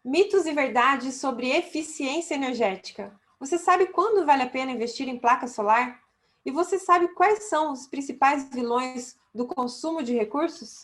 Mitos e verdades sobre eficiência energética. Você sabe quando vale a pena investir em placa solar? E você sabe quais são os principais vilões do consumo de recursos?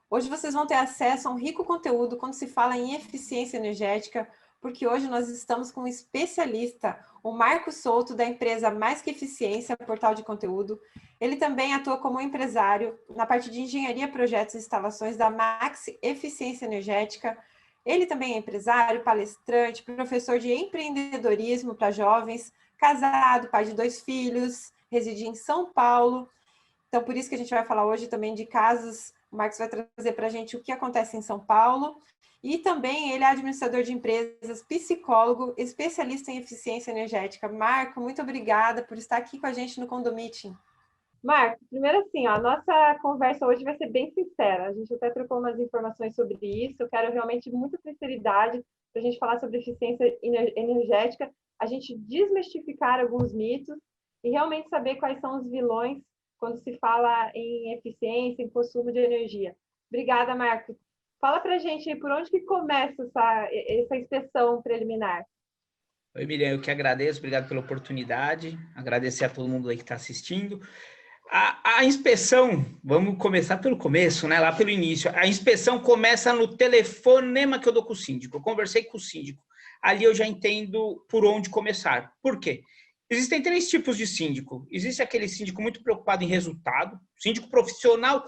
Hoje vocês vão ter acesso a um rico conteúdo quando se fala em eficiência energética, porque hoje nós estamos com um especialista, o Marco Souto, da empresa Mais Que Eficiência, portal de conteúdo. Ele também atua como empresário na parte de engenharia, projetos e instalações da Max Eficiência Energética. Ele também é empresário, palestrante, professor de empreendedorismo para jovens, casado, pai de 2 filhos, reside em São Paulo. Então, por isso que a gente vai falar hoje também de casos. O Marcos vai trazer para a gente o que acontece em São Paulo. E também ele é administrador de empresas, psicólogo, especialista em eficiência energética. Marco, muito obrigada por estar aqui com a gente no Condomiting. Marco, primeiro assim, ó, a nossa conversa hoje vai ser bem sincera. A gente até trocou umas informações sobre isso. Eu quero realmente muita sinceridade para a gente falar sobre eficiência energética, a gente desmistificar alguns mitos e realmente saber quais são os vilões quando se fala em eficiência, em consumo de energia. Obrigada, Marco. Fala para a gente aí por onde que começa essa inspeção preliminar. Oi, Miriam, eu que agradeço, obrigado pela oportunidade, agradecer a todo mundo aí que está assistindo. A inspeção, vamos começar pelo começo, né? Lá pelo início. A inspeção começa no telefonema que eu dou com o síndico. Eu conversei com o síndico. Ali eu já entendo por onde começar. Por quê? Existem 3 tipos de síndico. Existe aquele síndico muito preocupado em resultado, síndico profissional.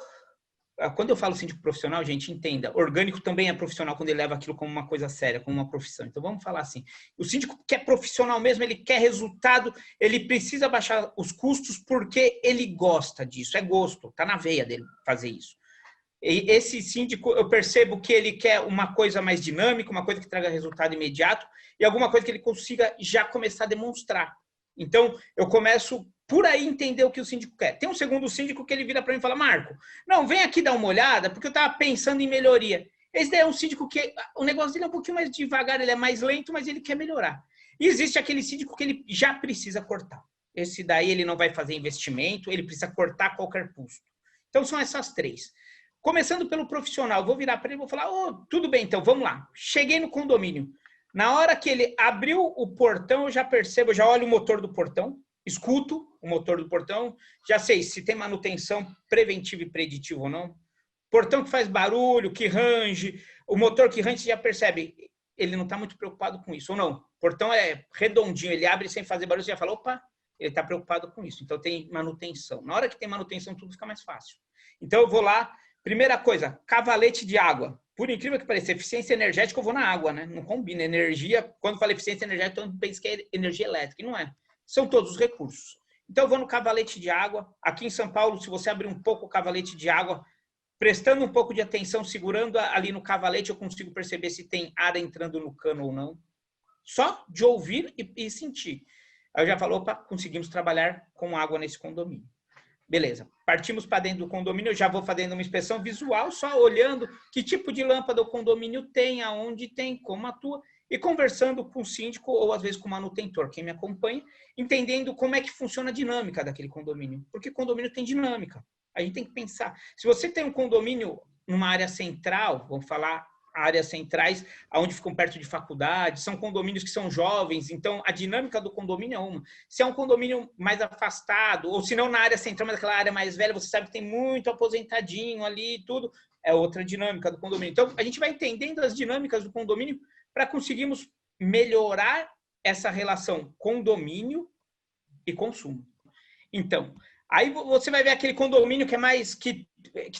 Quando eu falo síndico profissional, gente, entenda, orgânico também é profissional quando ele leva aquilo como uma coisa séria, como uma profissão. Então, vamos falar assim, o síndico que é profissional mesmo, ele quer resultado, ele precisa baixar os custos porque ele gosta disso, é gosto, está na veia dele fazer isso. E esse síndico, eu percebo que ele quer uma coisa mais dinâmica, uma coisa que traga resultado imediato e alguma coisa que ele consiga já começar a demonstrar. Então, eu começo por aí entender o que o síndico quer. Tem um segundo síndico que ele vira para mim e fala, Marco, não, vem aqui dar uma olhada, porque eu estava pensando em melhoria. Esse daí é um síndico que o negócio dele é um pouquinho mais devagar, ele é mais lento, mas ele quer melhorar. E existe aquele síndico que ele já precisa cortar. Esse daí ele não vai fazer investimento, ele precisa cortar a qualquer custo. Então, são essas 3. Começando pelo profissional, vou virar para ele e vou falar, tudo bem, então, vamos lá. Cheguei no condomínio. Na hora que ele abriu o portão, eu já percebo, eu já olho o motor do portão, escuto o motor do portão, já sei se tem manutenção preventiva e preditiva ou não. Portão que faz barulho, que range, o motor que range, você já percebe, ele não está muito preocupado com isso, ou não. O portão é redondinho, ele abre sem fazer barulho, você já fala, opa, ele está preocupado com isso. Então, tem manutenção. Na hora que tem manutenção, tudo fica mais fácil. Então, eu vou lá, primeira coisa, cavalete de água. Por incrível que pareça, eficiência energética eu vou na água, né? Não combina. Energia, quando fala eficiência energética, todo mundo pensa que é energia elétrica, e não é. São todos os recursos. Então, eu vou no cavalete de água. Aqui em São Paulo, se você abrir um pouco o cavalete de água, prestando um pouco de atenção, segurando ali no cavalete, eu consigo perceber se tem ar entrando no cano ou não. Só de ouvir e sentir. Aí eu já falo, opa, conseguimos trabalhar com água nesse condomínio. Beleza, partimos para dentro do condomínio, eu já vou fazendo uma inspeção visual, só olhando que tipo de lâmpada o condomínio tem, aonde tem, como atua, e conversando com o síndico ou às vezes com o manutentor, quem me acompanha, entendendo como é que funciona a dinâmica daquele condomínio, porque condomínio tem dinâmica. A gente tem que pensar, se você tem um condomínio numa área central, vamos falar áreas centrais, onde ficam perto de faculdades, são condomínios que são jovens, então a dinâmica do condomínio é uma. Se é um condomínio mais afastado, ou se não na área central, mas aquela área mais velha, você sabe que tem muito aposentadinho ali e tudo, é outra dinâmica do condomínio. Então, a gente vai entendendo as dinâmicas do condomínio para conseguirmos melhorar essa relação condomínio e consumo. Então, aí você vai ver aquele condomínio que é mais que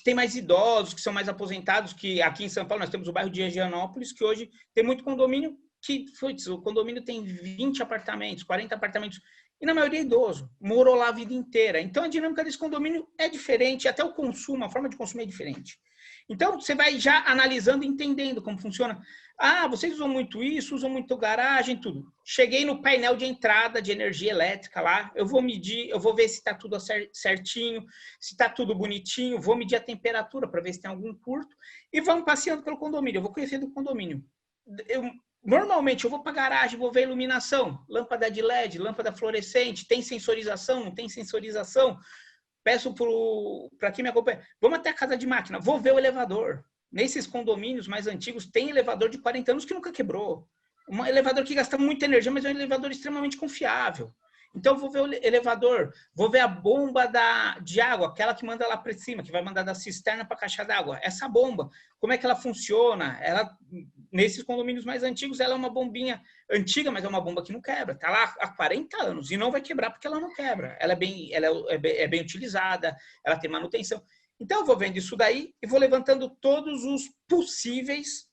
tem mais idosos, que são mais aposentados, que aqui em São Paulo nós temos o bairro de Higienópolis, que hoje tem muito condomínio que, putz, o condomínio tem 20 apartamentos, 40 apartamentos, e na maioria é idoso, morou lá a vida inteira. Então a dinâmica desse condomínio é diferente, até o consumo, a forma de consumo é diferente. Então você vai já analisando e entendendo como funciona. Ah, vocês usam muito isso, usam muito garagem, tudo. Cheguei no painel de entrada de energia elétrica lá, eu vou medir, eu vou ver se está tudo certinho, se está tudo bonitinho, vou medir a temperatura para ver se tem algum curto e vamos passeando pelo condomínio, eu vou conhecendo o condomínio. Normalmente, eu vou para a garagem, vou ver iluminação, lâmpada de LED, lâmpada fluorescente, tem sensorização, não tem sensorização. Peço para quem me acompanha, vamos até a casa de máquina, vou ver o elevador. Nesses condomínios mais antigos, tem elevador de 40 anos que nunca quebrou. Um elevador que gasta muita energia, mas é um elevador extremamente confiável. Então, eu vou ver o elevador, vou ver a bomba de água, aquela que manda lá para cima, que vai mandar da cisterna para a caixa d'água. Essa bomba, como é que ela funciona? Nesses condomínios mais antigos, ela é uma bombinha antiga, mas é uma bomba que não quebra. Está lá há 40 anos e não vai quebrar porque ela não quebra. Ela é bem utilizada, ela tem manutenção. Então, eu vou vendo isso daí e vou levantando todos os possíveis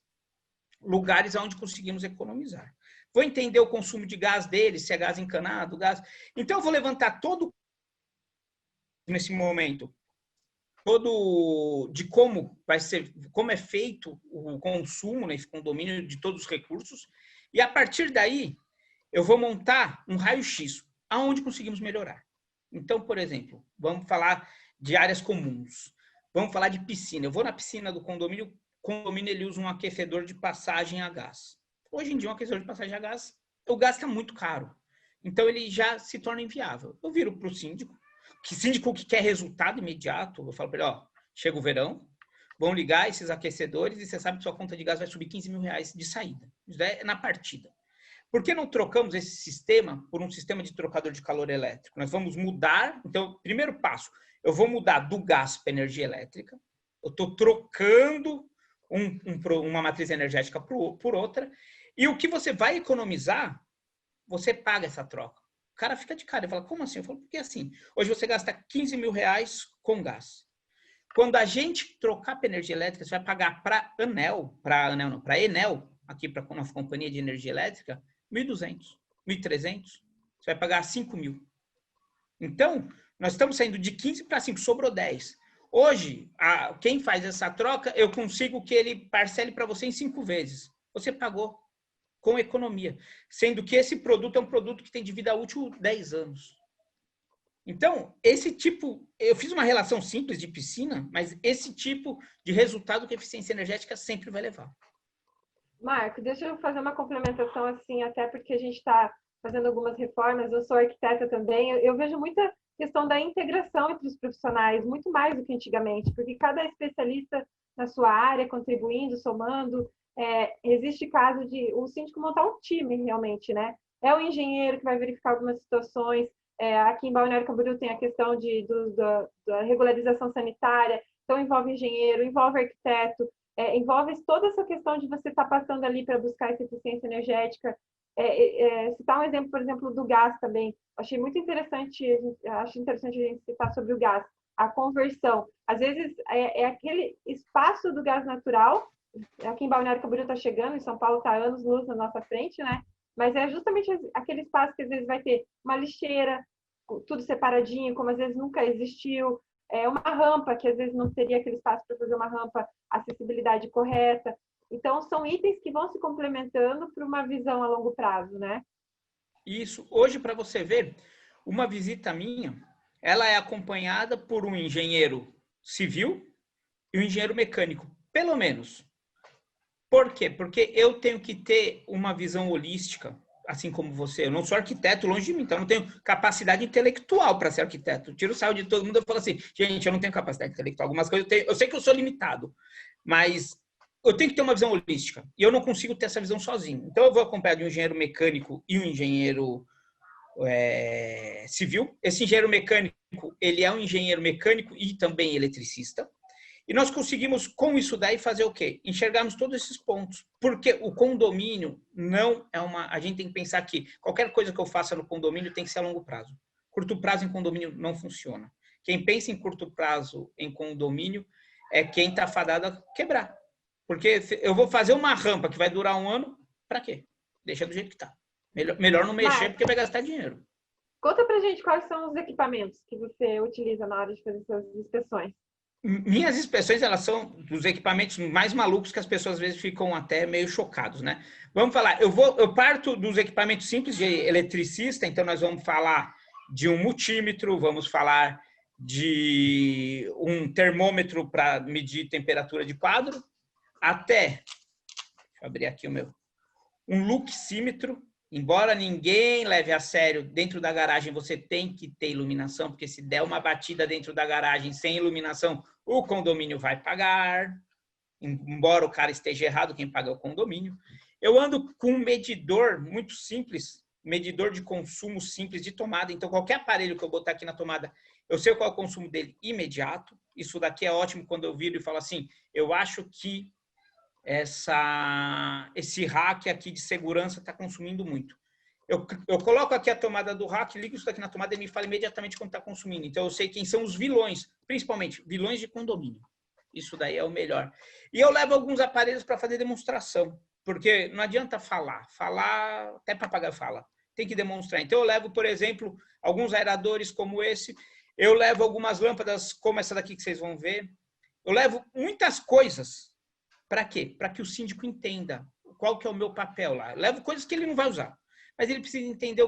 lugares onde conseguimos economizar. Vou entender o consumo de gás dele, se é gás encanado, gás. Então, eu vou levantar todo nesse momento, todo de como vai ser, como é feito o consumo nesse condomínio de todos os recursos, e a partir daí eu vou montar um raio-x aonde conseguimos melhorar. Então, por exemplo, vamos falar de áreas comuns. Vamos falar de piscina. Eu vou na piscina do condomínio, o condomínio ele usa um aquecedor de passagem a gás. Hoje em dia, um aquecedor de passagem a gás, o gás está muito caro. Então, ele já se torna inviável. Eu viro para o síndico que quer resultado imediato. Eu falo para ele, ó, chega o verão, vão ligar esses aquecedores e você sabe que sua conta de gás vai subir 15 mil reais de saída. Isso é na partida. Por que não trocamos esse sistema por um sistema de trocador de calor elétrico? Nós vamos mudar, então, primeiro passo, eu vou mudar do gás para energia elétrica, eu estou trocando uma matriz energética por outra, e o que você vai economizar, você paga essa troca. O cara fica de cara e fala, como assim? Eu falo, porque assim, hoje você gasta 15 mil reais com gás. Quando a gente trocar para energia elétrica, você vai pagar para Enel, aqui para a nossa companhia de energia elétrica, 1.200, 1.300. Você vai pagar 5 mil. Então, nós estamos saindo de 15 para 5, sobrou 10. Hoje, quem faz essa troca, eu consigo que ele parcele para você em 5 vezes. Você pagou com economia. Sendo que esse produto é um produto que tem de vida útil 10 anos. Então, eu fiz uma relação simples de piscina, mas esse tipo de resultado que a eficiência energética sempre vai levar. Marco, deixa eu fazer uma complementação assim, até porque a gente está fazendo algumas reformas, eu sou arquiteta também, eu vejo muita questão da integração entre os profissionais, muito mais do que antigamente, porque cada especialista na sua área, contribuindo, somando, existe caso de o síndico montar um time realmente, né? É o engenheiro que vai verificar algumas situações, aqui em Balneário Camboriú tem a questão da regularização sanitária, então envolve engenheiro, envolve arquiteto, envolve toda essa questão de você estar passando ali para buscar essa eficiência energética. Citar um exemplo, por exemplo, do gás também. Achei muito interessante, acho interessante a gente citar sobre o gás. A conversão. Às vezes, é aquele espaço do gás natural, aqui em Balneário Camboriú está chegando, em São Paulo está anos-luz na nossa frente, né? Mas é justamente aquele espaço que às vezes vai ter uma lixeira, tudo separadinho, como às vezes nunca existiu, uma rampa, que às vezes não teria aquele espaço para fazer uma rampa, acessibilidade correta. Então, são itens que vão se complementando para uma visão a longo prazo, né? Isso. Hoje, para você ver, uma visita minha, ela é acompanhada por um engenheiro civil e um engenheiro mecânico, pelo menos. Por quê? Porque eu tenho que ter uma visão holística, assim como você. Eu não sou arquiteto, longe de mim, então eu não tenho capacidade intelectual para ser arquiteto. Tiro o sarro de todo mundo e falo assim, gente, eu não tenho capacidade intelectual. Algumas coisas eu sei que eu sou limitado, mas eu tenho que ter uma visão holística. E eu não consigo ter essa visão sozinho. Então eu vou acompanhar de um engenheiro mecânico e um engenheiro civil. Esse engenheiro mecânico, ele é um engenheiro mecânico e também eletricista. E nós conseguimos, com isso daí, fazer o quê? Enxergarmos todos esses pontos. Porque o condomínio não é uma... A gente tem que pensar que qualquer coisa que eu faça no condomínio tem que ser a longo prazo. Curto prazo em condomínio não funciona. Quem pensa em curto prazo em condomínio é quem está fadado a quebrar. Porque eu vou fazer uma rampa que vai durar 1 ano, para quê? Deixa do jeito que está. Melhor não mexer, porque vai gastar dinheiro. Conta pra gente quais são os equipamentos que você utiliza na hora de fazer suas inspeções. Minhas inspeções, elas são dos equipamentos mais malucos que as pessoas às vezes ficam até meio chocados, né? Vamos falar, eu parto dos equipamentos simples de eletricista, então nós vamos falar de um multímetro, vamos falar de um termômetro para medir temperatura de quadro, até, deixa eu abrir aqui um luxímetro. Embora ninguém leve a sério, dentro da garagem você tem que ter iluminação, porque se der uma batida dentro da garagem sem iluminação, o condomínio vai pagar. Embora o cara esteja errado, quem paga é o condomínio. Eu ando com um medidor muito simples, medidor de consumo simples de tomada. Então, qualquer aparelho que eu botar aqui na tomada, eu sei qual é o consumo dele imediato. Isso daqui é ótimo quando eu viro e falo assim, eu acho que esse rack aqui de segurança está consumindo muito. Eu coloco aqui a tomada do rack, ligo isso daqui na tomada e me fala imediatamente quanto está consumindo. Então, eu sei quem são os vilões, principalmente vilões de condomínio. Isso daí é o melhor. E eu levo alguns aparelhos para fazer demonstração, porque não adianta falar até papagaio fala, tem que demonstrar. Então eu levo, por exemplo, alguns aeradores como esse, eu levo algumas lâmpadas como essa daqui que vocês vão ver, eu levo muitas coisas. Para quê? Para que o síndico entenda qual que é o meu papel lá. Eu levo coisas que ele não vai usar, mas ele precisa entender,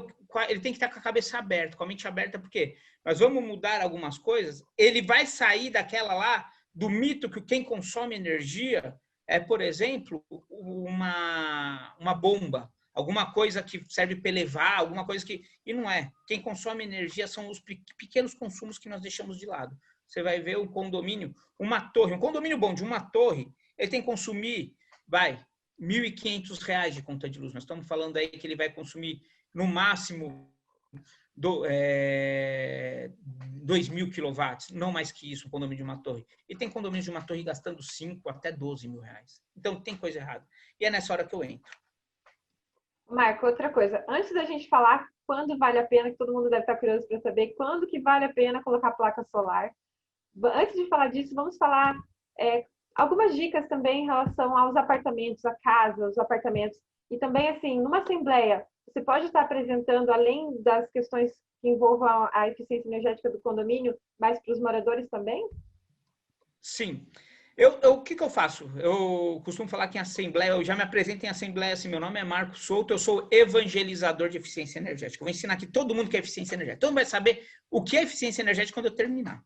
ele tem que estar com a cabeça aberta, com a mente aberta, porque nós vamos mudar algumas coisas, ele vai sair daquela lá, do mito que quem consome energia é, por exemplo, uma bomba, alguma coisa que serve para elevar, alguma coisa que... E não é. Quem consome energia são os pequenos consumos que nós deixamos de lado. Você vai ver um condomínio, uma torre, um condomínio bom de uma torre, ele tem que consumir, R$ 1.500 de conta de luz. Nós estamos falando aí que ele vai consumir, no máximo, 2.000 quilowatts, não mais que isso, um condomínio de uma torre. E tem condomínio de uma torre gastando 5 até 12 mil reais. Então, tem coisa errada. E é nessa hora que eu entro. Marco, outra coisa. Antes da gente falar quando vale a pena, que todo mundo deve estar curioso para saber quando que vale a pena colocar placa solar. Antes de falar disso, vamos falar algumas dicas também em relação aos apartamentos, a casa, os apartamentos. E também, assim, numa assembleia, você pode estar apresentando, além das questões que envolvam a eficiência energética do condomínio, mas para os moradores também? Sim. O que eu faço? Eu costumo falar que em assembleia, eu já me apresento em assembleia, assim, meu nome é Marco Souto, eu sou evangelizador de eficiência energética. Eu vou ensinar aqui todo mundo que é eficiência energética. Todo mundo vai saber o que é eficiência energética quando eu terminar.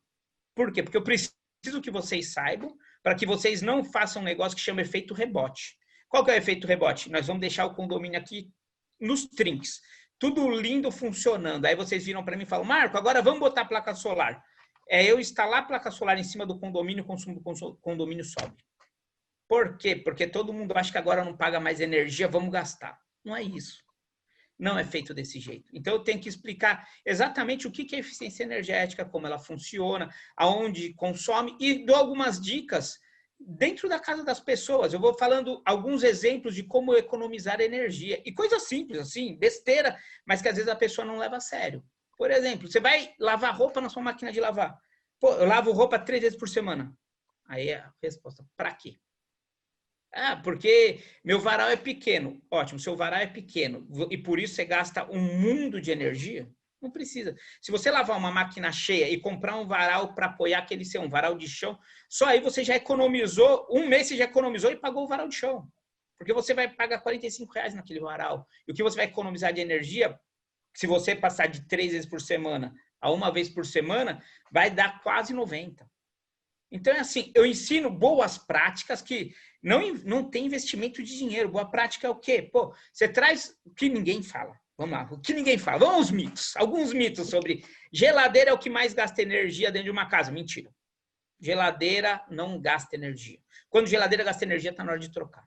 Por quê? Porque eu preciso que vocês saibam, para que vocês não façam um negócio que chama efeito rebote. Qual que é o efeito rebote? Nós vamos deixar o condomínio aqui nos trinques. Tudo lindo funcionando. Aí vocês viram para mim e falam, Marco, agora vamos botar placa solar. Eu instalar a placa solar em cima do condomínio, o consumo do condomínio sobe. Por quê? Porque todo mundo acha que agora não paga mais energia, vamos gastar. Não é isso. Não é feito desse jeito. Então, eu tenho que explicar exatamente o que é eficiência energética, como ela funciona, aonde consome, e dou algumas dicas dentro da casa das pessoas. Eu vou falando alguns exemplos de como economizar energia. E coisas simples, assim, besteira, mas que às vezes a pessoa não leva a sério. Por exemplo, você vai lavar roupa na sua máquina de lavar. Pô, eu lavo roupa 3 vezes por semana. Aí a resposta, para quê? Porque meu varal é pequeno. Ótimo, seu varal é pequeno e por isso você gasta um mundo de energia? Não precisa. Se você lavar uma máquina cheia e comprar um varal para apoiar aquele seu, um varal de chão, só aí você já economizou, um mês você já economizou e pagou o varal de chão. Porque você vai pagar R$ 45 naquele varal. E o que você vai economizar de energia, se você passar de 3 vezes por semana a uma vez por semana, vai dar quase 90. Então, é assim, eu ensino boas práticas que não tem investimento de dinheiro. Boa prática é o quê? Pô, você traz o que ninguém fala. Vamos lá, o que ninguém fala. Vamos aos mitos. Alguns mitos sobre geladeira é o que mais gasta energia dentro de uma casa. Mentira. Geladeira não gasta energia. Quando geladeira gasta energia, está na hora de trocar.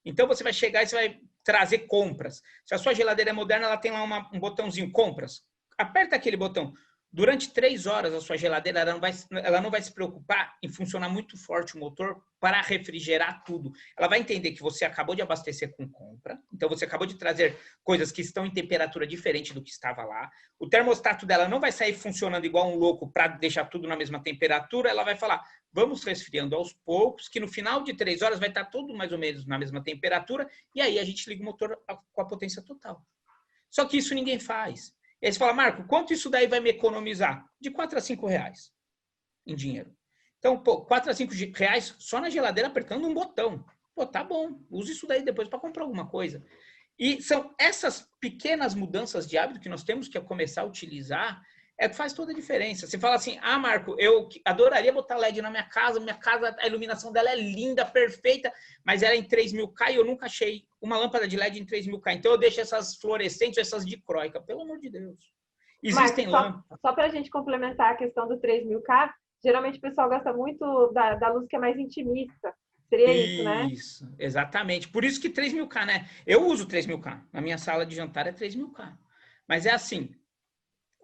Então, você vai chegar e você vai trazer compras. Se a sua geladeira é moderna, ela tem lá um botãozinho, compras. Aperta aquele botão. Durante 3 horas, a sua geladeira ela não vai se preocupar em funcionar muito forte o motor para refrigerar tudo. Ela vai entender que você acabou de abastecer com compra, então você acabou de trazer coisas que estão em temperatura diferente do que estava lá. O termostato dela não vai sair funcionando igual um louco para deixar tudo na mesma temperatura. Ela vai falar, vamos resfriando aos poucos, que no final de 3 horas vai estar tudo mais ou menos na mesma temperatura, e aí a gente liga o motor com a potência total. Só que isso ninguém faz. E aí você fala, Marco, quanto isso daí vai me economizar? De R$ 4 a R$ 5 em dinheiro. Então, pô, R$ 4 a R$ 5 só na geladeira apertando um botão. Pô, tá bom, use isso daí depois para comprar alguma coisa. E são essas pequenas mudanças de hábito que nós temos que começar a utilizar que faz toda a diferença. Você fala assim, Marco, eu adoraria botar LED na minha casa, a iluminação dela é linda, perfeita, mas ela é em 3.000K e eu nunca achei uma lâmpada de LED em 3.000K. Então eu deixo essas fluorescentes, essas dicróicas, pelo amor de Deus. Existem lâmpadas. Só para a gente complementar a questão do 3.000K, geralmente o pessoal gosta muito da luz que é mais intimista. Seria isso, né? Isso, exatamente. Por isso que 3.000K, né? Eu uso 3.000K. Na minha sala de jantar é 3.000K. Mas é assim,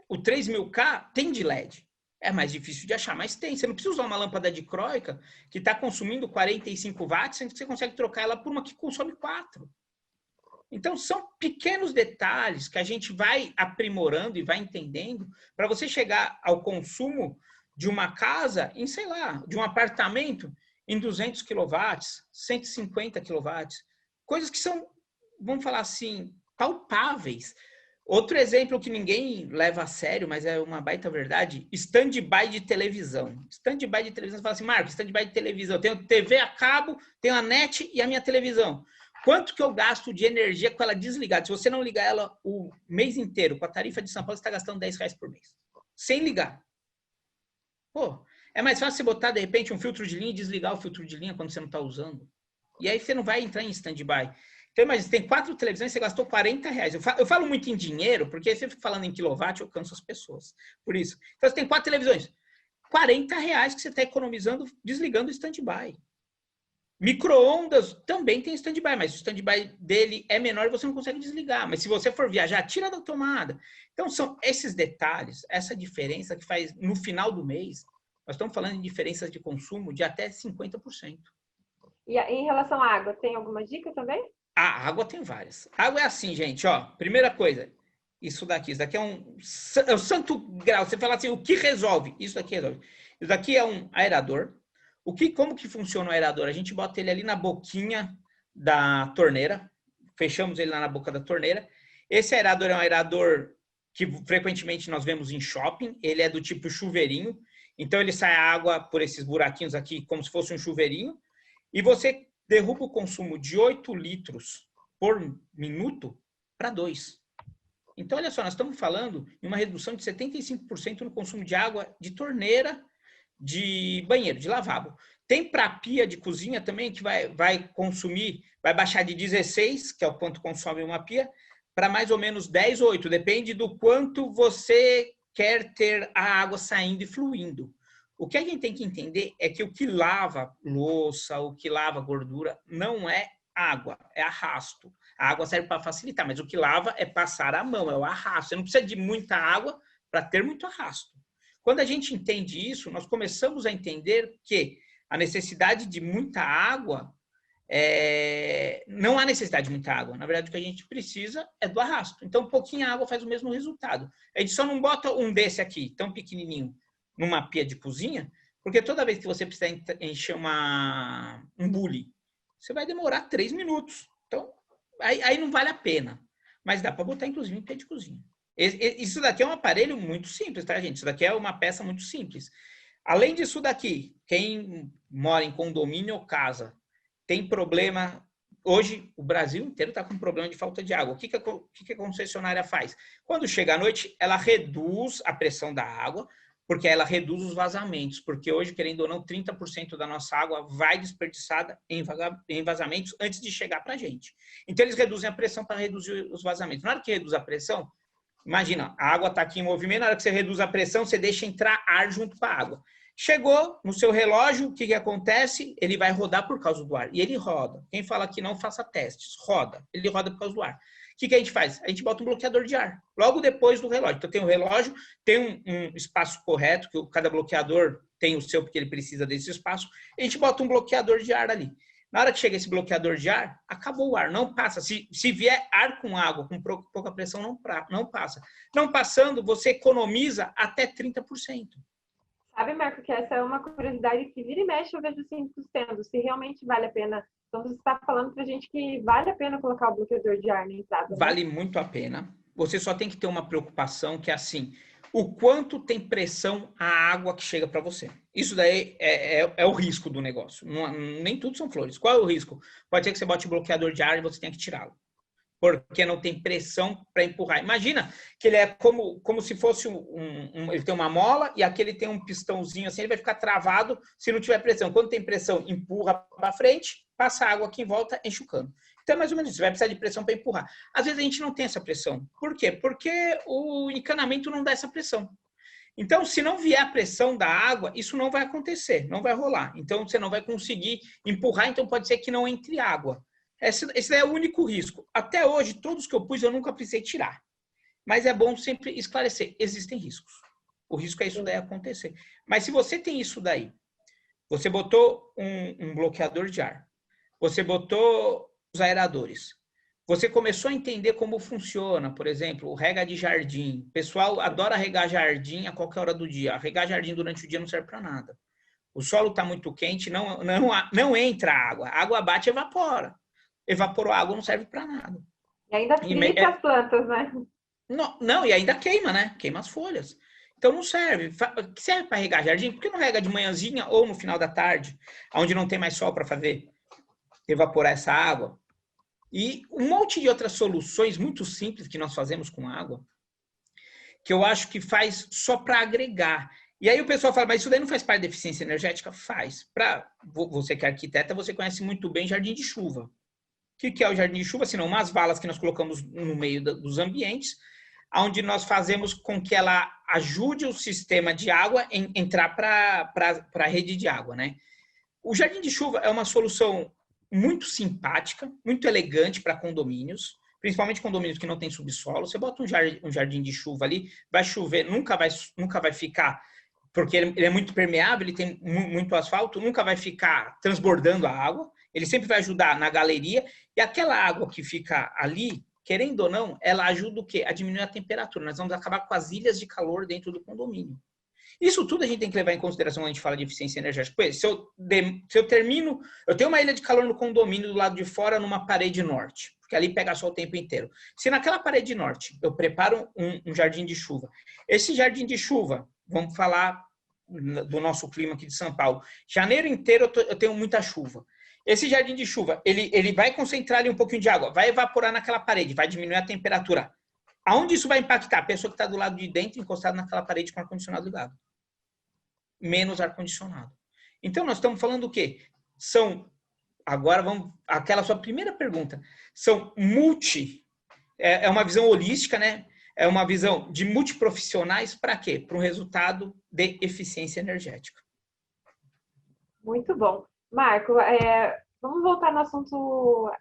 o 3.000K tem de LED. É mais difícil de achar, mas tem. Você não precisa usar uma lâmpada dicróica que está consumindo 45 watts, sendo que você consegue trocar ela por uma que consome 4. Então, são pequenos detalhes que a gente vai aprimorando e vai entendendo para você chegar ao consumo de uma casa em, sei lá, de um apartamento em 200 quilowatts, 150 quilowatts. Coisas que são, vamos falar assim, palpáveis. Outro exemplo que ninguém leva a sério, mas é uma baita verdade, stand-by de televisão. Stand-by de televisão, você fala assim, Marcos, stand-by de televisão. Eu tenho TV a cabo, tenho a net e a minha televisão. Quanto que eu gasto de energia com ela desligada? Se você não ligar ela o mês inteiro, com a tarifa de São Paulo, você está gastando R$10 por mês. Sem ligar. Pô, é mais fácil você botar, de repente, um filtro de linha e desligar o filtro de linha quando você não está usando. E aí você não vai entrar em stand-by. Então, imagina, tem 4 televisões e você gastou R$40. Eu falo muito em dinheiro, porque se eu fico falando em quilowatt, eu canso as pessoas. Por isso. Então, você tem 4 televisões. R$40 que você está economizando desligando o stand-by. Micro-ondas também tem stand-by, mas o stand-by dele é menor e você não consegue desligar. Mas se você for viajar, tira da tomada. Então, são esses detalhes, essa diferença que faz, no final do mês, nós estamos falando de diferenças de consumo de até 50%. E em relação à água, tem alguma dica também? A água tem várias. A água é assim, gente, ó. Primeira coisa, isso daqui é o santo grau. Você fala assim, o que resolve? Isso daqui resolve. Isso daqui é um aerador. Como que funciona o aerador? A gente bota ele ali na boquinha da torneira, fechamos ele lá na boca da torneira. Esse aerador é um aerador que frequentemente nós vemos em shopping, ele é do tipo chuveirinho, então ele sai a água por esses buraquinhos aqui, como se fosse um chuveirinho, e você derruba o consumo de 8 litros por minuto para 2. Então, olha só, nós estamos falando em uma redução de 75% no consumo de água de torneira, de banheiro, de lavabo. Tem para pia de cozinha também que vai consumir, vai baixar de 16, que é o quanto consome uma pia, para mais ou menos 10 ou 8. Depende do quanto você quer ter a água saindo e fluindo. O que a gente tem que entender é que o que lava louça, o que lava gordura, não é água, é arrasto. A água serve para facilitar, mas o que lava é passar a mão, é o arrasto. Você não precisa de muita água para ter muito arrasto. Quando a gente entende isso, nós começamos a entender que a necessidade de muita água, não há necessidade de muita água. Na verdade, o que a gente precisa é do arrasto. Então, pouquinha água faz o mesmo resultado. A gente só não bota um desse aqui, tão pequenininho, numa pia de cozinha, porque toda vez que você precisa encher um bule, você vai demorar 3 minutos. Então, aí não vale a pena. Mas dá para botar, inclusive, em pia de cozinha. Isso daqui é um aparelho muito simples, tá, gente? Isso daqui é uma peça muito simples. Além disso daqui, quem mora em condomínio ou casa tem problema... Hoje, o Brasil inteiro está com problema de falta de água. O que a concessionária faz? Quando chega à noite, ela reduz a pressão da água, porque ela reduz os vazamentos. Porque hoje, querendo ou não, 30% da nossa água vai desperdiçada em vazamentos antes de chegar para a gente. Então, eles reduzem a pressão para reduzir os vazamentos. Na hora que reduz a pressão, imagina, a água está aqui em movimento, na hora que você reduz a pressão, você deixa entrar ar junto com a água. Chegou no seu relógio, o que acontece? Ele vai rodar por causa do ar. E ele roda. Quem fala que não, faça testes. Roda. Ele roda por causa do ar. O que a gente faz? A gente bota um bloqueador de ar. Logo depois do relógio. Então tem o relógio, tem um espaço correto, que cada bloqueador tem o seu, porque ele precisa desse espaço. A gente bota um bloqueador de ar ali. Na hora que chega esse bloqueador de ar, acabou o ar, não passa. Se vier ar com água, com pouca pressão, não passa. Não passando, você economiza até 30%. Sabe, Marco, que essa é uma curiosidade que vira e mexe, eu vejo assim, tendo, se realmente vale a pena. Então, você está falando para a gente que vale a pena colocar o bloqueador de ar na entrada, né? Vale muito a pena. Você só tem que ter uma preocupação que é assim, o quanto tem pressão a água que chega para você. Isso daí é o risco do negócio. Nem tudo são flores. Qual é o risco? Pode ser que você bote o bloqueador de ar e você tenha que tirá-lo, porque não tem pressão para empurrar. Imagina que ele é como se fosse ele tem uma mola e aqui ele tem um pistãozinho assim, ele vai ficar travado se não tiver pressão. Quando tem pressão, empurra para frente, passa água aqui em volta, enche o cano. Então, mais ou menos isso, você vai precisar de pressão para empurrar. Às vezes a gente não tem essa pressão. Por quê? Porque o encanamento não dá essa pressão. Então, se não vier a pressão da água, isso não vai acontecer, não vai rolar. Então, você não vai conseguir empurrar, então pode ser que não entre água. Esse é o único risco. Até hoje, todos que eu pus, eu nunca precisei tirar. Mas é bom sempre esclarecer, existem riscos. O risco é isso daí acontecer. Mas se você tem isso daí, você botou um bloqueador de ar, você botou os aeradores, você começou a entender como funciona, por exemplo, o rega de jardim. O pessoal adora regar jardim a qualquer hora do dia. Regar jardim durante o dia não serve para nada. O solo está muito quente, não entra água. A água bate e evapora. Evaporou a água, não serve para nada. E ainda frita as plantas, né? Não, e ainda queima, né? Queima as folhas. Então não serve. Serve para regar jardim? Por que não rega de manhãzinha ou no final da tarde, onde não tem mais sol para fazer evaporar essa água? E um monte de outras soluções muito simples que nós fazemos com água, que eu acho que faz só para agregar. E aí o pessoal fala, mas isso daí não faz parte da eficiência energética? Faz. Você que é arquiteta, você conhece muito bem jardim de chuva. O que é o jardim de chuva? Senão umas valas que nós colocamos no meio dos ambientes, onde nós fazemos com que ela ajude o sistema de água a entrar para a rede de água, né? O jardim de chuva é uma solução muito simpática, muito elegante para condomínios, principalmente condomínios que não tem subsolo. Você bota um jardim de chuva ali, vai chover, nunca vai ficar, porque ele é muito permeável, ele tem muito asfalto, nunca vai ficar transbordando a água. Ele sempre vai ajudar na galeria. E aquela água que fica ali, querendo ou não, ela ajuda o quê? A diminuir a temperatura. Nós vamos acabar com as ilhas de calor dentro do condomínio. Isso tudo a gente tem que levar em consideração quando a gente fala de eficiência energética. Pois, se eu termino, eu tenho uma ilha de calor no condomínio do lado de fora, numa parede norte, porque ali pega sol o tempo inteiro. Se naquela parede norte eu preparo um jardim de chuva, esse jardim de chuva, vamos falar do nosso clima aqui de São Paulo, janeiro inteiro eu tenho muita chuva. Esse jardim de chuva, ele vai concentrar ali um pouquinho de água, vai evaporar naquela parede, vai diminuir a temperatura. Aonde isso vai impactar? A pessoa que está do lado de dentro, encostada naquela parede com o ar-condicionado ligado. Menos ar-condicionado. Então, nós estamos falando o quê? Agora vamos, aquela sua primeira pergunta, é uma visão holística, né? É uma visão de multiprofissionais para quê? Para um resultado de eficiência energética. Muito bom. Marco, vamos voltar no assunto,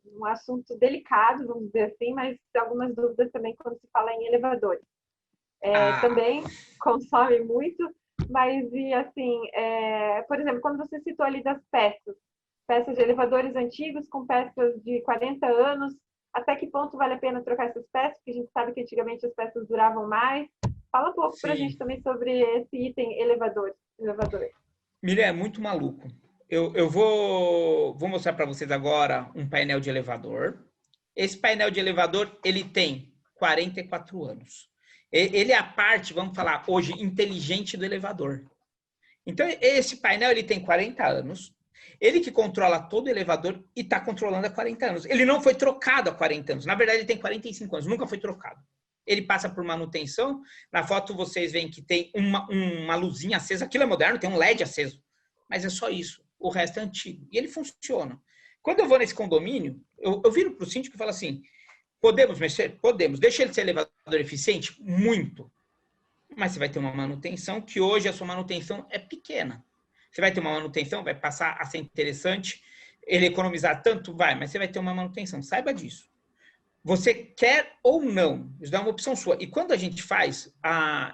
um assunto delicado, vamos dizer assim, mas algumas dúvidas também quando se fala em elevadores. Também consome muito, mas e assim, por exemplo, quando você citou ali das peças de elevadores antigos com peças de 40 anos, até que ponto vale a pena trocar essas peças? Porque a gente sabe que antigamente as peças duravam mais. Fala um pouco para a gente também sobre esse item elevador. Miriam, é muito maluco. Eu vou mostrar para vocês agora um painel de elevador. Esse painel de elevador, ele tem 44 anos. Ele é a parte, vamos falar hoje, inteligente do elevador. Então, esse painel, ele tem 40 anos. Ele que controla todo o elevador e está controlando há 40 anos. Ele não foi trocado há 40 anos. Na verdade, ele tem 45 anos, nunca foi trocado. Ele passa por manutenção. Na foto vocês veem que tem uma luzinha acesa. Aquilo é moderno, tem um LED aceso. Mas é só isso. O resto é antigo. E ele funciona. Quando eu vou nesse condomínio, eu viro para o síndico e falo assim, podemos mexer? Podemos. Deixa ele ser elevador eficiente? Muito. Mas você vai ter uma manutenção que hoje a sua manutenção é pequena. Você vai ter uma manutenção, vai passar a ser interessante, ele economizar tanto? Vai, mas você vai ter uma manutenção. Saiba disso. Você quer ou não, isso dá uma opção sua. E quando a gente faz,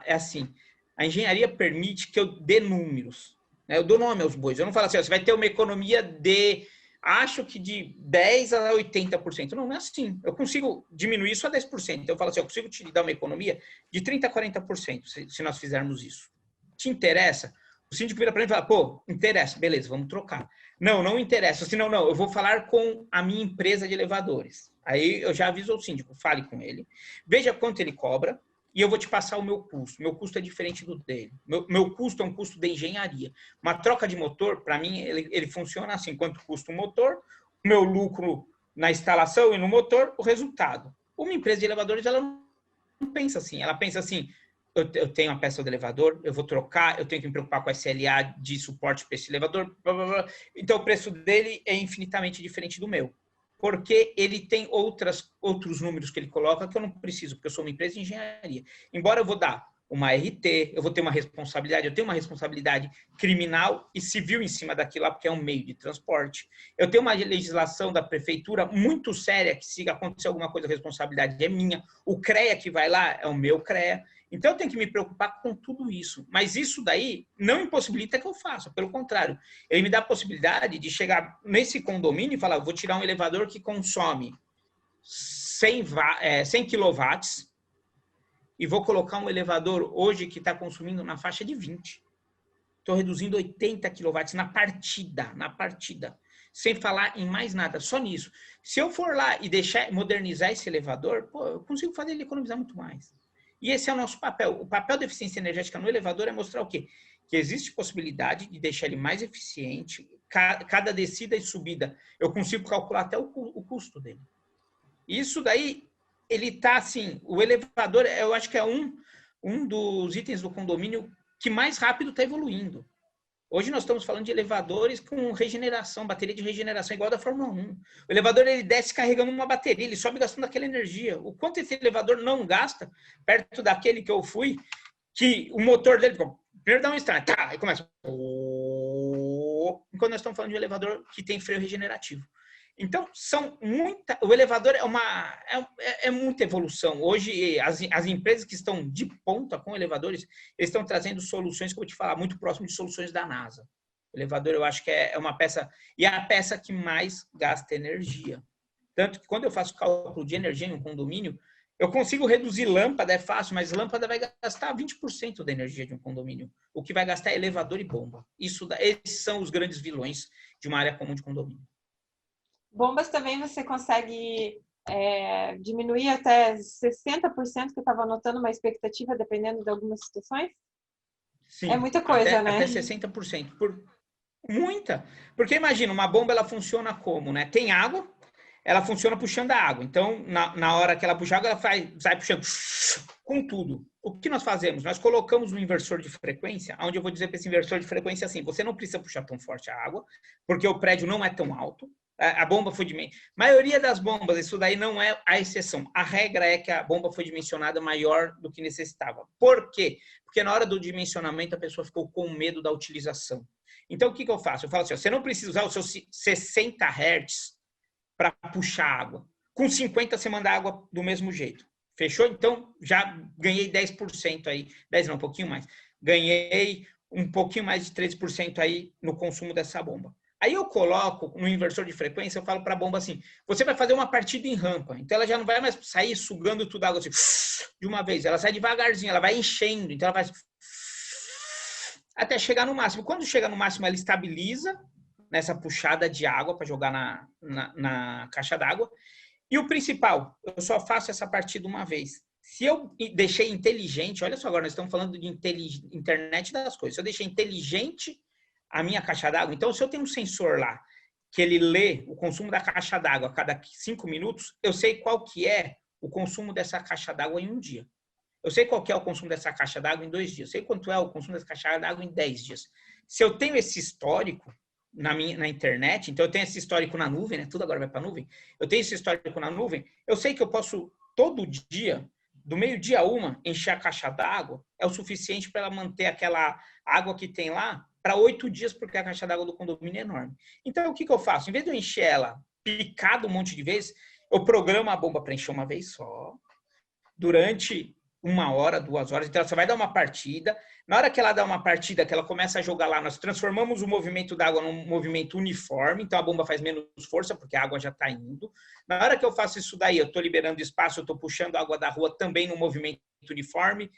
é assim, a engenharia permite que eu dê números. Né? Eu dou nome aos bois. Eu não falo assim, ó, você vai ter uma economia de, acho que de 10% a 80%. Não é assim. Eu consigo diminuir isso a 10%. Eu falo assim, eu consigo te dar uma economia de 30% a 40%, se nós fizermos isso. Te interessa? O síndico vira para mim e fala, pô, interessa, beleza, vamos trocar. Não interessa. Assim, não, eu vou falar com a minha empresa de elevadores. Aí eu já aviso ao síndico, fale com ele, veja quanto ele cobra e eu vou te passar o meu custo. Meu custo é diferente do dele. Meu custo é um custo de engenharia. Uma troca de motor, para mim, ele funciona assim, quanto custa o motor, o meu lucro na instalação e no motor, o resultado. Uma empresa de elevadores, ela não pensa assim. Ela pensa assim, eu tenho uma peça do elevador, eu vou trocar, eu tenho que me preocupar com a SLA de suporte para esse elevador, blá, blá, blá. Então o preço dele é infinitamente diferente do meu. porque ele tem outros números que ele coloca que eu não preciso, porque eu sou uma empresa de engenharia. Embora eu vou dar uma RT, eu vou ter uma responsabilidade, eu tenho uma responsabilidade criminal e civil em cima daquilo lá, porque é um meio de transporte. Eu tenho uma legislação da prefeitura muito séria, que se acontecer alguma coisa, a responsabilidade é minha. O CREA que vai lá é o meu CREA. Então, eu tenho que me preocupar com tudo isso. Mas isso daí não impossibilita que eu faça. Pelo contrário, ele me dá a possibilidade de chegar nesse condomínio e falar, vou tirar um elevador que consome 100 quilowatts e vou colocar um elevador hoje que está consumindo na faixa de 20. Estou reduzindo 80 quilowatts na partida. Sem falar em mais nada, só nisso. Se eu for lá e modernizar esse elevador, eu consigo fazer ele economizar muito mais. E esse é o nosso papel. O papel da eficiência energética no elevador é mostrar o quê? Que existe possibilidade de deixar ele mais eficiente. Cada descida e subida, eu consigo calcular até o custo dele. Isso daí, ele está assim, o elevador, eu acho que é um dos itens do condomínio que mais rápido está evoluindo. Hoje nós estamos falando de elevadores com regeneração, bateria de regeneração igual da Fórmula 1. O elevador ele desce carregando uma bateria, ele sobe gastando aquela energia. O quanto esse elevador não gasta, perto daquele que eu fui, que o motor dele, primeiro dá um estranho, tá, aí começa. Enquanto nós estamos falando de um elevador que tem freio regenerativo. Então, o elevador é muita evolução. Hoje, as empresas que estão de ponta com elevadores, eles estão trazendo soluções, que eu vou te falar, muito próximo de soluções da NASA. O elevador, eu acho que é uma peça, e é a peça que mais gasta energia. Tanto que quando eu faço cálculo de energia em um condomínio, eu consigo reduzir lâmpada, é fácil, mas lâmpada vai gastar 20% da energia de um condomínio. O que vai gastar é elevador e bomba. Esses são os grandes vilões de uma área comum de condomínio. Bombas também você consegue diminuir até 60%, que eu estava anotando uma expectativa, dependendo de algumas situações? Sim, é muita coisa, né? Até 60%. Muita. Porque imagina, uma bomba ela funciona como, né? Tem água, ela funciona puxando a água. Então, na hora que ela puxa a água, ela sai puxando com tudo. O que nós fazemos? Nós colocamos um inversor de frequência, onde eu vou dizer para esse inversor de frequência assim, você não precisa puxar tão forte a água, porque o prédio não é tão alto. A bomba foi dimensionada. A maioria das bombas, isso daí não é a exceção. A regra é que a bomba foi dimensionada maior do que necessitava. Por quê? Porque na hora do dimensionamento a pessoa ficou com medo da utilização. Então, o que eu faço? Eu falo assim, você não precisa usar os seus 60 Hz para puxar água. Com 50 você manda água do mesmo jeito. Fechou? Então, já ganhei 10% aí. 10 não, um pouquinho mais. Ganhei um pouquinho mais de 13% aí no consumo dessa bomba. Aí eu coloco no inversor de frequência, eu falo para a bomba assim, você vai fazer uma partida em rampa, então ela já não vai mais sair sugando tudo a água assim, de uma vez, ela sai devagarzinho, ela vai enchendo, então ela vai até chegar no máximo. Quando chega no máximo, ela estabiliza nessa puxada de água para jogar na caixa d'água. E o principal, eu só faço essa partida uma vez. Se eu deixei inteligente, olha só, agora nós estamos falando de internet das coisas, se eu deixei inteligente a minha caixa d'água. Então, se eu tenho um sensor lá que ele lê o consumo da caixa d'água a cada 5 minutos, eu sei qual que é o consumo dessa caixa d'água em um dia. Eu sei qual que é o consumo dessa caixa d'água em 2 dias. Eu sei quanto é o consumo dessa caixa d'água em 10 dias. Se eu tenho esse histórico na internet, então eu tenho esse histórico na nuvem, né? Tudo agora vai para a nuvem. Eu tenho esse histórico na nuvem, eu sei que eu posso todo dia, do meio-dia a 1, encher a caixa d'água, é o suficiente para ela manter aquela água que tem lá para 8 dias, porque a caixa d'água do condomínio é enorme. Então, o que eu faço? Em vez de eu encher ela picado um monte de vezes, eu programo a bomba para encher uma vez só, durante 1 hora, 2 horas. Então, você vai dar uma partida. Na hora que ela dá uma partida, que ela começa a jogar lá, nós transformamos o movimento da água num movimento uniforme, então a bomba faz menos força, porque a água já está indo. Na hora que eu faço isso daí, eu estou liberando espaço, eu estou puxando a água da rua também num movimento uniforme.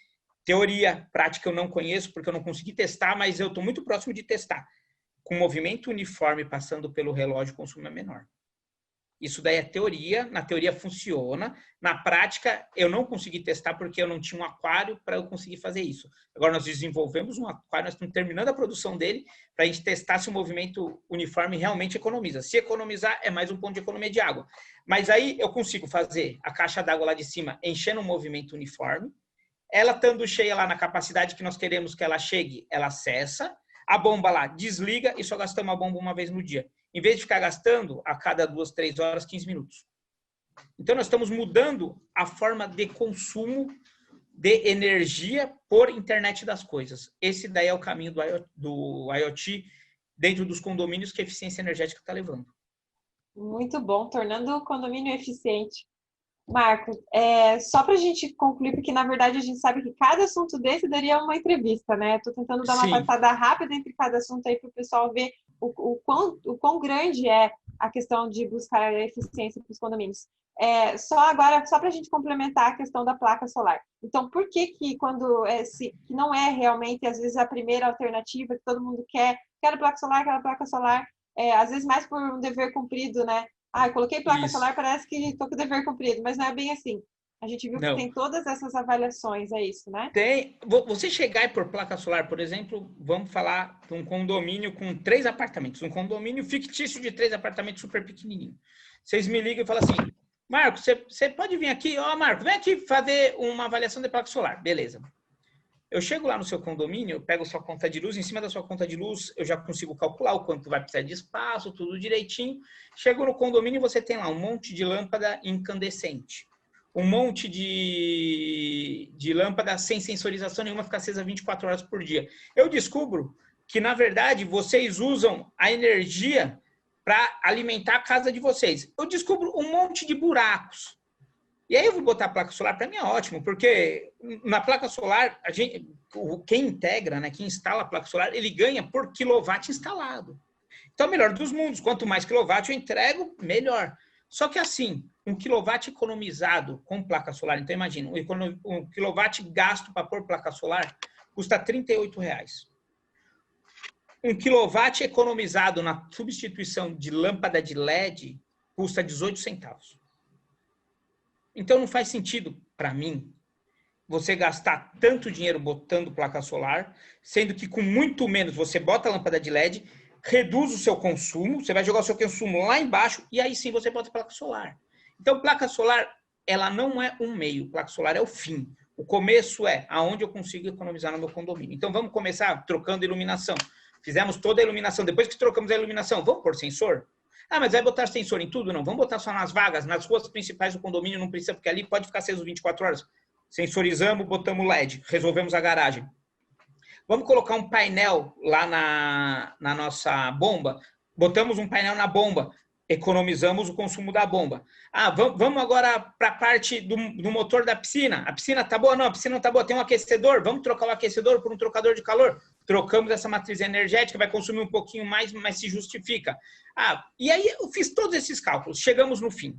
Teoria, prática eu não conheço, porque eu não consegui testar, mas eu estou muito próximo de testar. Com movimento uniforme passando pelo relógio, o consumo é menor. Isso daí é teoria, na teoria funciona. Na prática, eu não consegui testar porque eu não tinha um aquário para eu conseguir fazer isso. Agora nós desenvolvemos um aquário, nós estamos terminando a produção dele para a gente testar se o movimento uniforme realmente economiza. Se economizar, é mais um ponto de economia de água. Mas aí eu consigo fazer a caixa d'água lá de cima enchendo um movimento uniforme, ela estando cheia lá na capacidade que nós queremos que ela chegue, ela cessa, a bomba lá desliga e só gastamos a bomba uma vez no dia. em vez de ficar gastando a cada 2, 3 horas, 15 minutos. Então, nós estamos mudando a forma de consumo de energia por internet das coisas. Esse daí é o caminho do IoT dentro dos condomínios que a eficiência energética está levando. Muito bom, tornando o condomínio eficiente. Marco, só para a gente concluir, porque na verdade a gente sabe que cada assunto desse daria uma entrevista, né? Estou tentando dar uma Sim. passada rápida entre cada assunto aí para o pessoal ver o quão grande é a questão de buscar a eficiência para os condomínios. Só agora, só para a gente complementar a questão da placa solar. Então, por que quando que não é realmente, às vezes, a primeira alternativa que todo mundo quer, quero placa solar, às vezes mais por um dever cumprido, né? Eu coloquei placa solar, parece que estou com o dever cumprido, mas não é bem assim. A gente viu que tem todas essas avaliações, é isso, né? Tem. Você chegar e por placa solar, por exemplo, vamos falar de um condomínio com 3 apartamentos, um condomínio fictício de 3 apartamentos super pequenininho. Vocês me ligam e falam assim, Marco, você pode vir aqui? Marco, vem aqui fazer uma avaliação de placa solar. Beleza. Eu chego lá no seu condomínio, eu pego sua conta de luz, em cima da sua conta de luz eu já consigo calcular o quanto vai precisar de espaço, tudo direitinho. Chego no condomínio e você tem lá um monte de lâmpada incandescente. Um monte de lâmpada sem sensorização nenhuma, fica acesa 24 horas por dia. Eu descubro que, na verdade, vocês usam a energia para alimentar a casa de vocês. Eu descubro um monte de buracos. E aí eu vou botar a placa solar, para mim é ótimo, porque na placa solar, quem integra, né, quem instala a placa solar, ele ganha por quilowatt instalado. Então, melhor dos mundos, quanto mais quilowatt eu entrego, melhor. Só que assim, um quilowatt economizado com placa solar, então imagina, um quilowatt gasto para pôr placa solar custa R$38. Um quilowatt economizado na substituição de lâmpada de LED custa 18 centavos. Então, não faz sentido, para mim, você gastar tanto dinheiro botando placa solar, sendo que com muito menos você bota a lâmpada de LED, reduz o seu consumo, você vai jogar o seu consumo lá embaixo e aí sim você bota placa solar. Então, placa solar, ela não é um meio, placa solar é o fim. O começo é aonde eu consigo economizar no meu condomínio. Então, vamos começar trocando iluminação. Fizemos toda a iluminação. Depois que trocamos a iluminação, vamos pôr sensor? Mas vai botar sensor em tudo? Não, vamos botar só nas vagas, nas ruas principais do condomínio, não precisa, porque ali pode ficar aceso 24 horas. Sensorizamos, botamos LED, resolvemos a garagem. Vamos colocar um painel lá na nossa bomba, botamos um painel na bomba, economizamos o consumo da bomba. Vamos agora para a parte do motor da piscina. A piscina tá boa? Não, a piscina não tá boa. Tem um aquecedor, vamos trocar o aquecedor por um trocador de calor. Trocamos essa matriz energética, vai consumir um pouquinho mais, mas se justifica. E aí eu fiz todos esses cálculos, chegamos no fim.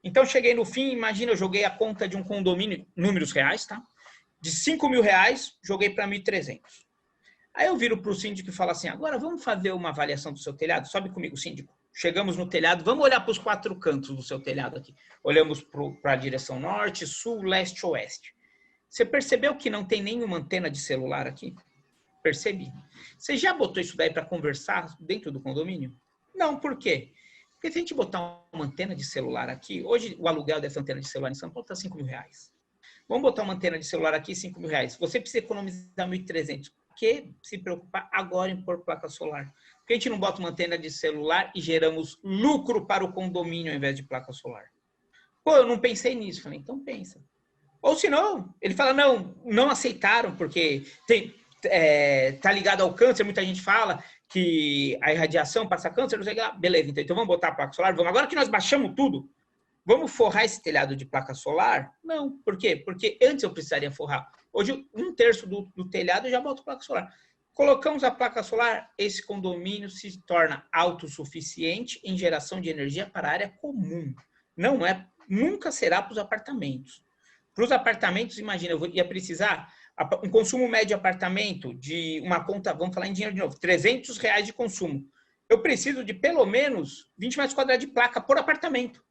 Então, cheguei no fim, imagina, eu joguei a conta de um condomínio, números reais, tá? De R$5.000, joguei para 1.300. Aí eu viro para o síndico e falo assim, agora vamos fazer uma avaliação do seu telhado? Sobe comigo, síndico. Chegamos no telhado, vamos olhar para os 4 cantos do seu telhado aqui. Olhamos para a direção norte, sul, leste, oeste. Você percebeu que não tem nenhuma antena de celular aqui? Percebi. Você já botou isso daí para conversar dentro do condomínio? Não, por quê? Porque se a gente botar uma antena de celular aqui, hoje o aluguel dessa antena de celular em São Paulo está R$5.000. Vamos botar uma antena de celular aqui, R$5.000. Você precisa economizar 1.300. Por que se preocupar agora em pôr placa solar? Por que a gente não bota uma antena de celular e geramos lucro para o condomínio ao invés de placa solar? Eu não pensei nisso. Falei, então pensa. Ou se não, ele fala, não aceitaram, porque tá ligado ao câncer, muita gente fala que a irradiação passa câncer, não sei o que lá. Beleza, então vamos botar a placa solar? Vamos. Agora que nós baixamos tudo, vamos forrar esse telhado de placa solar? Não. Por quê? Porque antes eu precisaria forrar. Hoje, 1/3 do telhado eu já boto placa solar. Colocamos a placa solar, esse condomínio se torna autossuficiente em geração de energia para a área comum. Nunca será para os apartamentos. Para os apartamentos, imagina, eu ia precisar um consumo médio de apartamento de uma conta, vamos falar em dinheiro de novo, R$300 de consumo. Eu preciso de pelo menos 20 metros quadrados de placa por apartamento.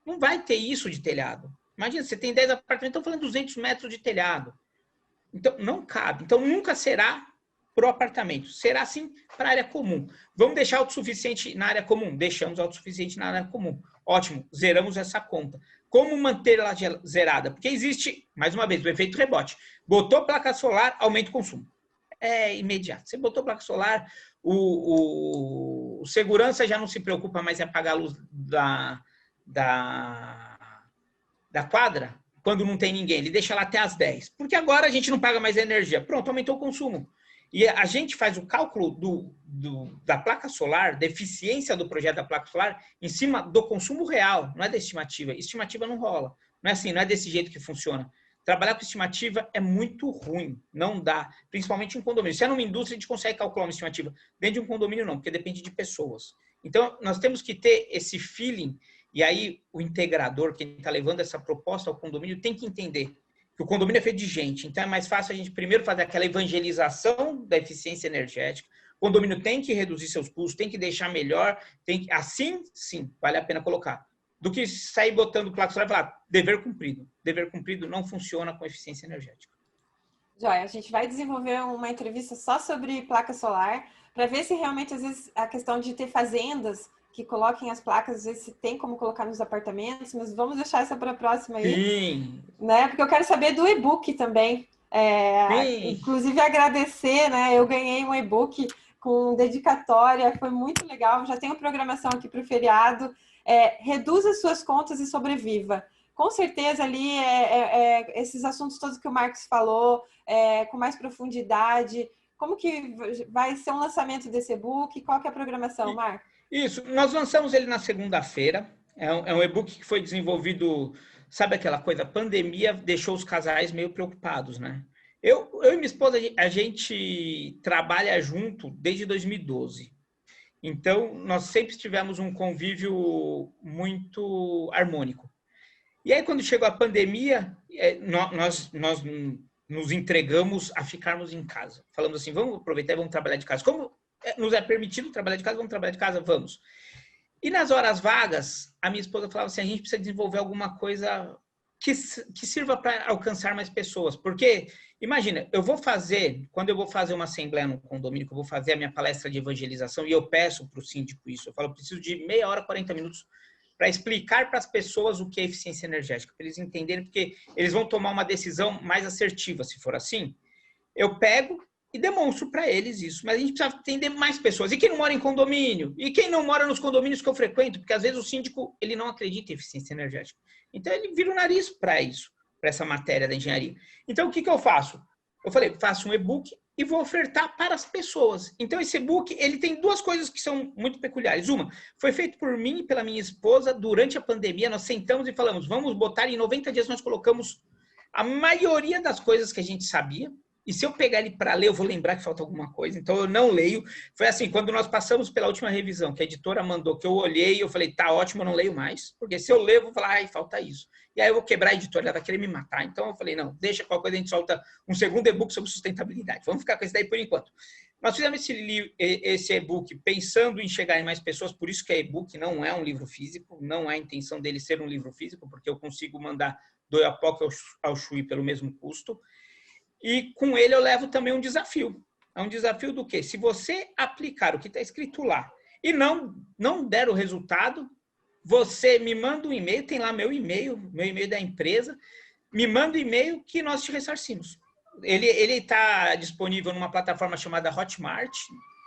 Não vai ter isso de telhado. Imagina, você tem 10 apartamentos, estão falando 200 metros de telhado. Então, não cabe. Então, nunca será para o apartamento. Será, sim, para a área comum. Vamos deixar autossuficiente na área comum? Deixamos autossuficiente na área comum. Ótimo, zeramos essa conta. Como manter ela zerada? Porque existe, mais uma vez, o efeito rebote. Botou placa solar, aumenta o consumo. É imediato. Você botou placa solar, o o segurança já não se preocupa mais em apagar a luz da quadra quando não tem ninguém. Ele deixa lá até as 10. Porque agora a gente não paga mais energia. Pronto, aumentou o consumo. E a gente faz o cálculo da placa solar, da eficiência do projeto da placa solar, em cima do consumo real, não é da estimativa. Estimativa não rola. Não é assim, não é desse jeito que funciona. Trabalhar com estimativa é muito ruim, não dá, principalmente em condomínio. Se é numa indústria, a gente consegue calcular uma estimativa. Dentro de um condomínio, não, porque depende de pessoas. Então, nós temos que ter esse feeling, e aí o integrador, quem está levando essa proposta ao condomínio, tem que entender que o condomínio é feito de gente. Então, é mais fácil a gente primeiro fazer aquela evangelização da eficiência energética. O condomínio tem que reduzir seus custos, tem que deixar melhor, assim, sim, vale a pena colocar. Do que sair botando placa solar e falar dever cumprido. Dever cumprido não funciona com eficiência energética. Joia, a gente vai desenvolver uma entrevista só sobre placa solar, para ver se realmente, às vezes, a questão de ter fazendas que coloquem as placas, às vezes se tem como colocar nos apartamentos, mas vamos deixar essa para a próxima aí. Sim. Né? Porque eu quero saber do e-book também. Inclusive agradecer, né? Eu ganhei um e-book com dedicatória, foi muito legal. Já tenho programação aqui para o feriado. Reduza suas contas e sobreviva. Com certeza ali esses assuntos todos que o Marcos falou, com mais profundidade. Como que vai ser um lançamento desse e-book? Qual que é a programação, Marcos? Isso, nós lançamos ele na segunda-feira. É um e-book que foi desenvolvido, sabe aquela coisa, a pandemia deixou os casais meio preocupados, né? Eu e minha esposa, a gente trabalha junto desde 2012. Então, nós sempre tivemos um convívio muito harmônico. E aí, quando chegou a pandemia, nós nos entregamos a ficarmos em casa. Falamos assim, vamos aproveitar e vamos trabalhar de casa. Como nos é permitido trabalhar de casa, vamos trabalhar de casa, vamos. E nas horas vagas, a minha esposa falava assim, a gente precisa desenvolver alguma coisa que sirva para alcançar mais pessoas. Porque, imagina, quando eu vou fazer uma assembleia no condomínio, que eu vou fazer a minha palestra de evangelização, e eu peço para o síndico isso, eu falo, eu preciso de meia hora, 40 minutos, para explicar para as pessoas o que é eficiência energética, para eles entenderem, porque eles vão tomar uma decisão mais assertiva, se for assim. Eu pego e demonstro para eles isso, mas a gente precisa atender mais pessoas. E quem não mora em condomínio? E quem não mora nos condomínios que eu frequento? Porque às vezes o síndico ele não acredita em eficiência energética. Então ele vira o nariz para isso, para essa matéria da engenharia. Então o que eu faço? Eu falei, faço um e-book e vou ofertar para as pessoas. Então esse e-book ele tem duas coisas que são muito peculiares. Uma, foi feito por mim e pela minha esposa durante a pandemia. Nós sentamos e falamos, vamos botar em 90 dias, nós colocamos a maioria das coisas que a gente sabia. E se eu pegar ele para ler, eu vou lembrar que falta alguma coisa. Então, eu não leio. Foi assim, quando nós passamos pela última revisão, que a editora mandou, que eu olhei, eu falei, tá ótimo, eu não leio mais. Porque se eu ler, eu vou falar, ai, falta isso. E aí eu vou quebrar a editora, ela vai querer me matar. Então, eu falei, não, deixa qualquer coisa, a gente solta um segundo e-book sobre sustentabilidade. Vamos ficar com esse daí por enquanto. Nós fizemos esse e-book pensando em chegar em mais pessoas, por isso que é e-book, não é um livro físico, não é a intenção dele ser um livro físico, porque eu consigo mandar do Oiapoque ao Chuí pelo mesmo custo. E com ele eu levo também um desafio. É um desafio do quê? Se você aplicar o que está escrito lá e não der o resultado, você me manda um e-mail, tem lá meu e-mail da empresa, me manda um e-mail que nós te ressarcimos. Ele está disponível numa plataforma chamada Hotmart,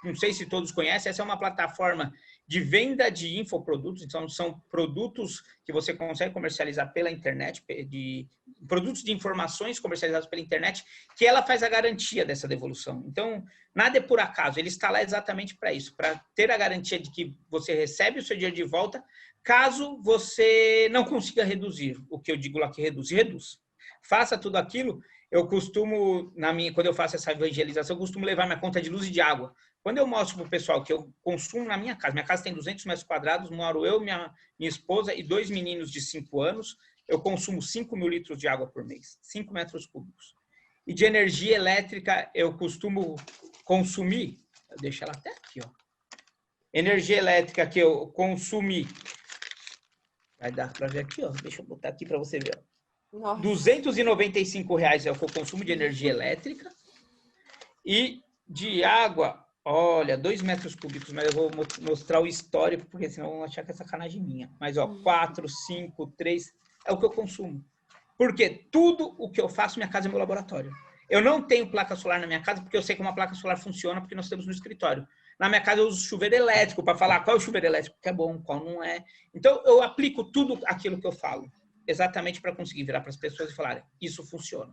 não sei se todos conhecem, essa é uma plataforma de venda de infoprodutos, então são produtos que você consegue comercializar pela internet, produtos de informações comercializados pela internet, que ela faz a garantia dessa devolução. Então, nada é por acaso, ele está lá exatamente para isso, para ter a garantia de que você recebe o seu dinheiro de volta, caso você não consiga reduzir. O que eu digo lá que reduz. Faça tudo aquilo. Eu costumo, quando eu faço essa evangelização, eu costumo levar minha conta de luz e de água. Quando eu mostro para o pessoal que eu consumo na minha casa tem 200 metros quadrados, moro eu, minha esposa e 2 meninos de 5 anos, eu consumo 5 mil litros de água por mês, 5 metros cúbicos. E de energia elétrica, eu costumo consumir, deixa ela até aqui, ó. Energia elétrica que eu consumi, vai dar para ver aqui, ó. Deixa eu botar aqui para você ver, ó. R$ 295 é o que eu consumo de energia elétrica e de água, olha, 2 metros cúbicos, mas eu vou mostrar o histórico, porque senão vão achar que é sacanagem minha. Mas, ó, 4, 5, 3, é o que eu consumo. Porque tudo o que eu faço, minha casa é meu laboratório. Eu não tenho placa solar na minha casa, porque eu sei como a placa solar funciona, porque nós temos no escritório. Na minha casa eu uso chuveiro elétrico para falar qual é o chuveiro elétrico que é bom, qual não é. Então, eu aplico tudo aquilo que eu falo, exatamente para conseguir virar para as pessoas e falar, isso funciona.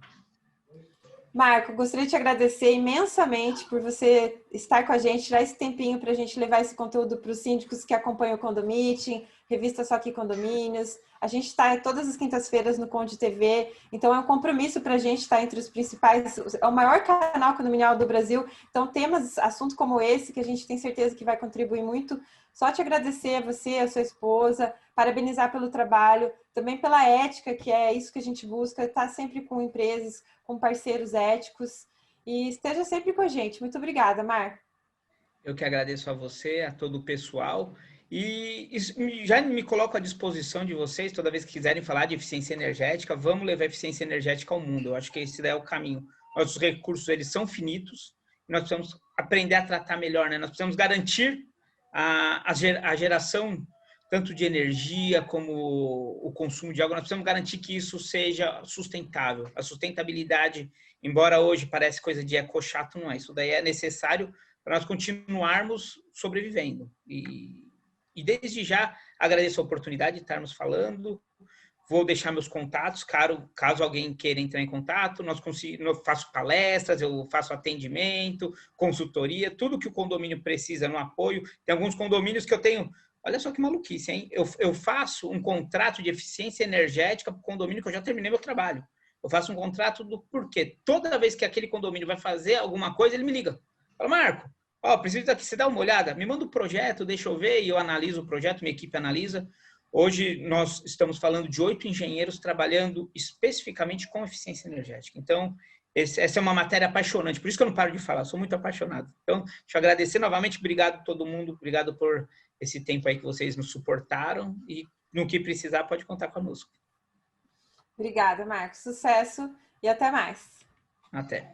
Marco, gostaria de te agradecer imensamente por você estar com a gente, tirar esse tempinho para a gente levar esse conteúdo para os síndicos que acompanham o Condomeeting, revista Só Que Condomínios. A gente está todas as quintas-feiras no Conde TV, então é um compromisso para a gente estar entre os principais, é o maior canal condominial do Brasil, então temas, assuntos como esse, que a gente tem certeza que vai contribuir muito. Só te agradecer a você, a sua esposa, parabenizar pelo trabalho, também pela ética, que é isso que a gente busca, estar sempre com empresas, com parceiros éticos, e esteja sempre com a gente. Muito obrigada, Mar. Eu que agradeço a você, a todo o pessoal, e já me coloco à disposição de vocês, toda vez que quiserem falar de eficiência energética, vamos levar a eficiência energética ao mundo. Eu acho que esse daí é o caminho. Nossos recursos, eles são finitos, e nós precisamos aprender a tratar melhor, né? Nós precisamos garantir a geração tanto de energia como o consumo de água, nós precisamos garantir que isso seja sustentável. A sustentabilidade, embora hoje pareça coisa de eco-chato, não é. Isso daí é necessário para nós continuarmos sobrevivendo. E desde já agradeço a oportunidade de estarmos falando. Vou deixar meus contatos, caso alguém queira entrar em contato. Eu faço palestras, eu faço atendimento, consultoria, tudo que o condomínio precisa no apoio. Tem alguns condomínios que eu tenho. Olha só que maluquice, hein? Eu faço um contrato de eficiência energética para o condomínio que eu já terminei meu trabalho. Eu faço um contrato do porquê. Toda vez que aquele condomínio vai fazer alguma coisa, ele me liga. Fala, Marco, preciso daqui, você dá uma olhada? Me manda o projeto, deixa eu ver, e eu analiso o projeto, minha equipe analisa. Hoje nós estamos falando de 8 engenheiros trabalhando especificamente com eficiência energética. Então, essa é uma matéria apaixonante, por isso que eu não paro de falar, sou muito apaixonado. Então, deixa eu agradecer novamente, obrigado a todo mundo, obrigado por esse tempo aí que vocês nos suportaram e no que precisar pode contar conosco. Obrigada, Marcos. Sucesso e até mais. Até.